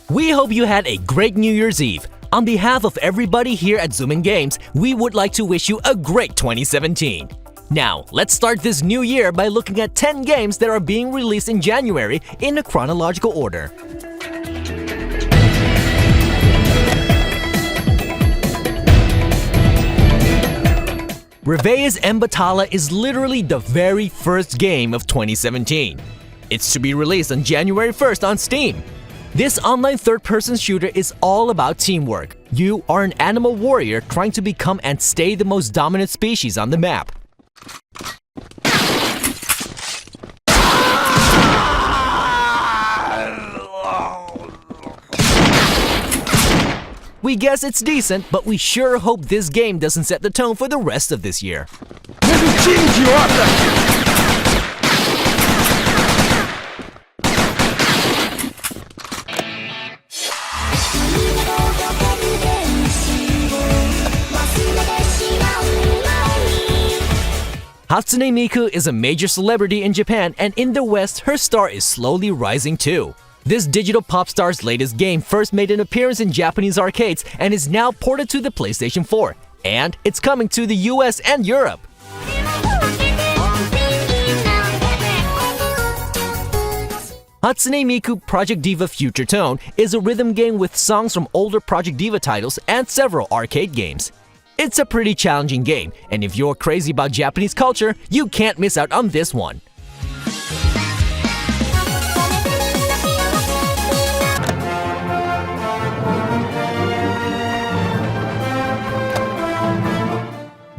We hope you had a great New Year's Eve. On behalf of everybody here at ZoominGames, we would like to wish you a great 2017. Now, let's start this new year by looking at 10 games that are being released in January in a chronological order. Rivais Em Batalha is literally the very first game of 2017. It's to be released on January 1st on Steam. This online third-person shooter is all about teamwork. You are an animal warrior trying to become and stay the most dominant species on the map. We guess it's decent, but we sure hope this game doesn't set the tone for the rest of this year. Hatsune Miku is a major celebrity in Japan, and in the West, her star is slowly rising too. This digital pop star's latest game first made an appearance in Japanese arcades and is now ported to the PlayStation 4. And it's coming to the US and Europe. Hatsune Miku Project Diva Future Tone is a rhythm game with songs from older Project Diva titles and several arcade games. It's a pretty challenging game, and if you're crazy about Japanese culture, you can't miss out on this one.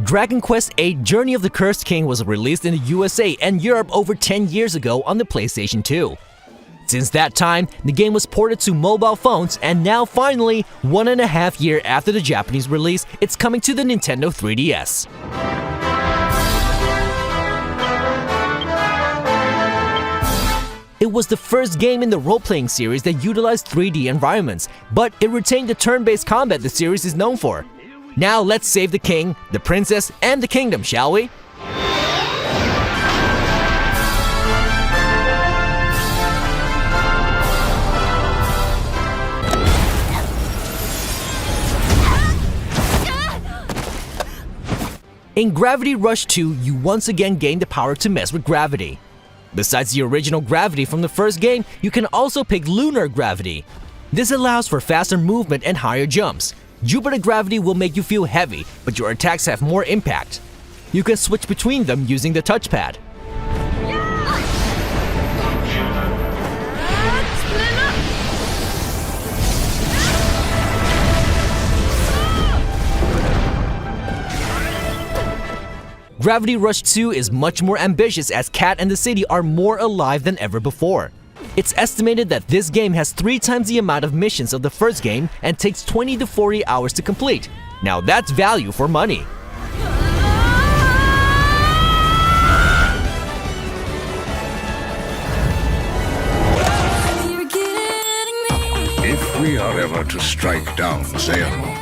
Dragon Quest VIII Journey of the Cursed King was released in the USA and Europe over 10 years ago on the PlayStation 2. Since that time, the game was ported to mobile phones, and now finally, 1.5 years after the Japanese release, it's coming to the Nintendo 3DS. It was the first game in the role-playing series that utilized 3D environments, but it retained the turn-based combat the series is known for. Now let's save the king, the princess, and the kingdom, shall we? In Gravity Rush 2, you once again gain the power to mess with gravity. Besides the original gravity from the first game, you can also pick lunar gravity. This allows for faster movement and higher jumps. Jupiter gravity will make you feel heavy, but your attacks have more impact. You can switch between them using the touchpad. Gravity Rush 2 is much more ambitious as Cat and the city are more alive than ever before. It's estimated that this game has 3 times the amount of missions of the first game and takes 20 to 40 hours to complete. Now that's value for money. If we are ever to strike down Xehanort,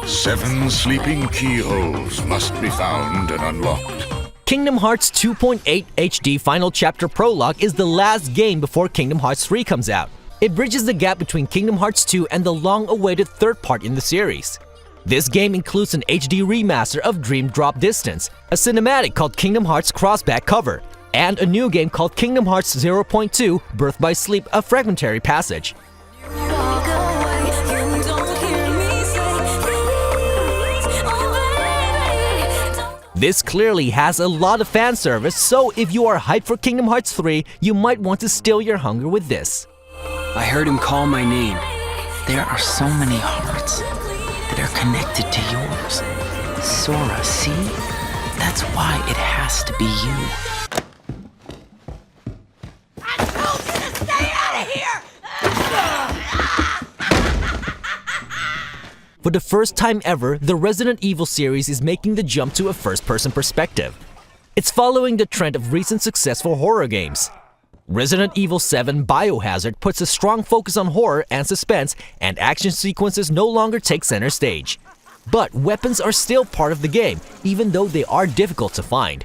7 sleeping keyholes must be found and unlocked. Kingdom Hearts 2.8 HD Final Chapter Prologue is the last game before Kingdom Hearts 3 comes out. It bridges the gap between Kingdom Hearts 2 and the long-awaited third part in the series. This game includes an HD remaster of Dream Drop Distance, a cinematic called Kingdom Hearts Crossback Cover, and a new game called Kingdom Hearts 0.2 Birth by Sleep, a fragmentary passage. This clearly has a lot of fan service, so if you are hyped for Kingdom Hearts 3, you might want to still your hunger with this. I heard him call my name. There are so many hearts that are connected to yours. Sora, see? That's why it has to be you. I told you to stay out of here! For the first time ever, the Resident Evil series is making the jump to a first-person perspective. It's following the trend of recent successful horror games. Resident Evil VII Biohazard puts a strong focus on horror and suspense, and action sequences no longer take center stage. But weapons are still part of the game, even though they are difficult to find.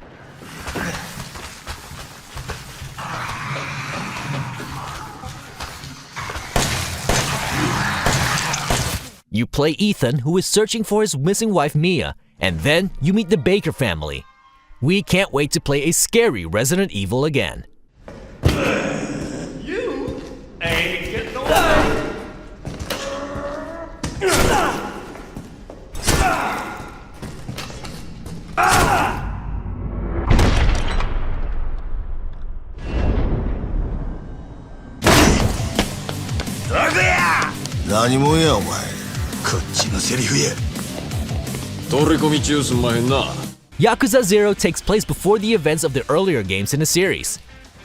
You play Ethan, who is searching for his missing wife Mia, and then you meet the Baker family. We can't wait to play a scary Resident Evil again. You ain't getting away. Yakuza 0 takes place before the events of the earlier games in the series.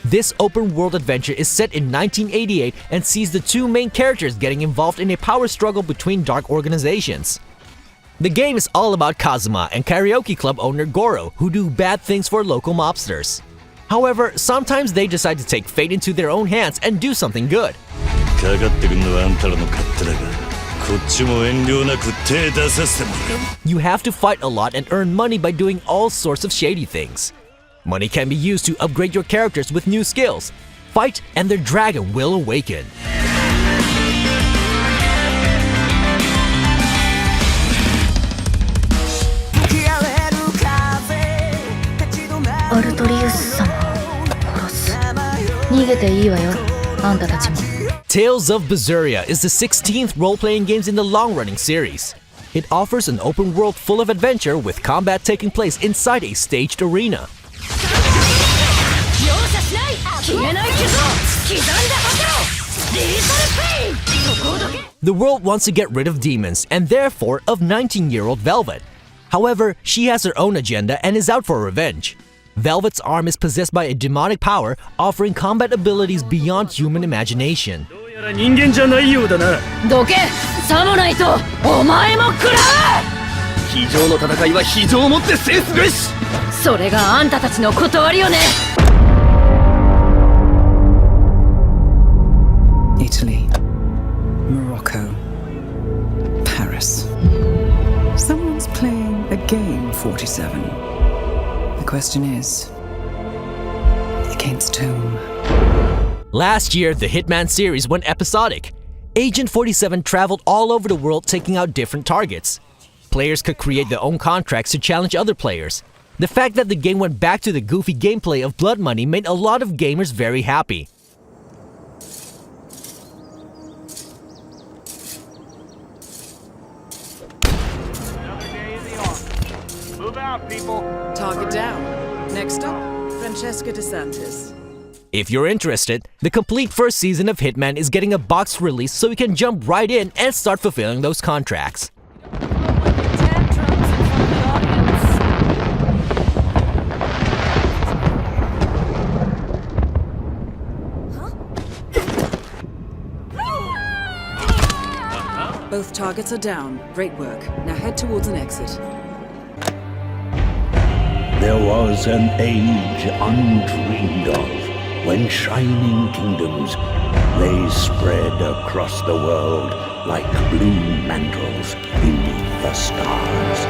This open-world adventure is set in 1988 and sees the two main characters getting involved in a power struggle between dark organizations. The game is all about Kazuma and karaoke club owner Goro, who do bad things for local mobsters. However, sometimes they decide to take fate into their own hands and do something good. You have to fight a lot and earn money by doing all sorts of shady things. Money can be used to upgrade your characters with new skills. Fight and their dragon will awaken. Tales of Berseria is the 16th role-playing game in the long-running series. It offers an open world full of adventure with combat taking place inside a staged arena. The world wants to get rid of demons and therefore of 19-year-old Velvet. However, she has her own agenda and is out for revenge. Velvet's arm is possessed by a demonic power, offering combat abilities beyond human imagination. Italy, Morocco, Paris. Someone's playing a game, 47. The question is, against whom? Last year, the Hitman series went episodic. Agent 47 traveled all over the world taking out different targets. Players could create their own contracts to challenge other players. The fact that the game went back to the goofy gameplay of Blood Money made a lot of gamers very happy. Move out, people. Target down. Next up, Francesca DeSantis. If you're interested, the complete first season of Hitman is getting a box release so you can jump right in and start fulfilling those contracts. Both targets are down. Great work. Now head towards an exit. There was an age undreamed of when shining kingdoms lay spread across the world like blue mantles beneath the stars.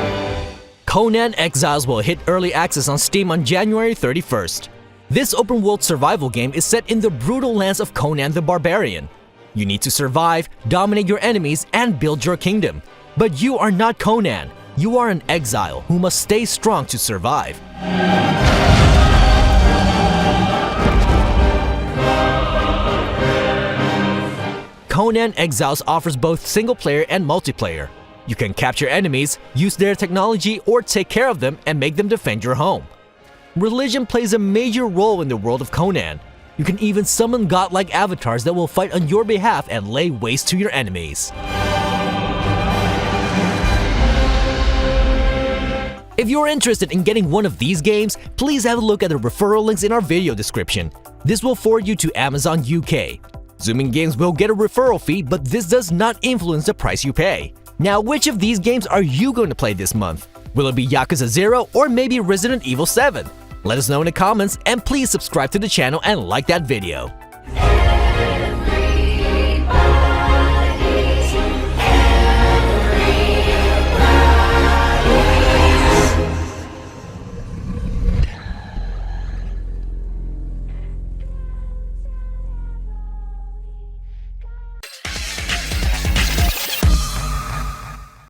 Conan Exiles will hit early access on Steam on January 31st. This open-world survival game is set in the brutal lands of Conan the Barbarian. You need to survive, dominate your enemies, and build your kingdom. But you are not Conan. You are an exile who must stay strong to survive. Conan Exiles offers both single-player and multiplayer. You can capture enemies, use their technology, or take care of them and make them defend your home. Religion plays a major role in the world of Conan. You can even summon godlike avatars that will fight on your behalf and lay waste to your enemies. If you're interested in getting one of these games, please have a look at the referral links in our video description. This will forward you to Amazon UK. ZoominGames will get a referral fee, but this does not influence the price you pay. Now, which of these games are you going to play this month? Will it be Yakuza 0 or maybe Resident Evil 7? Let us know in the comments, and please subscribe to the channel and like that video.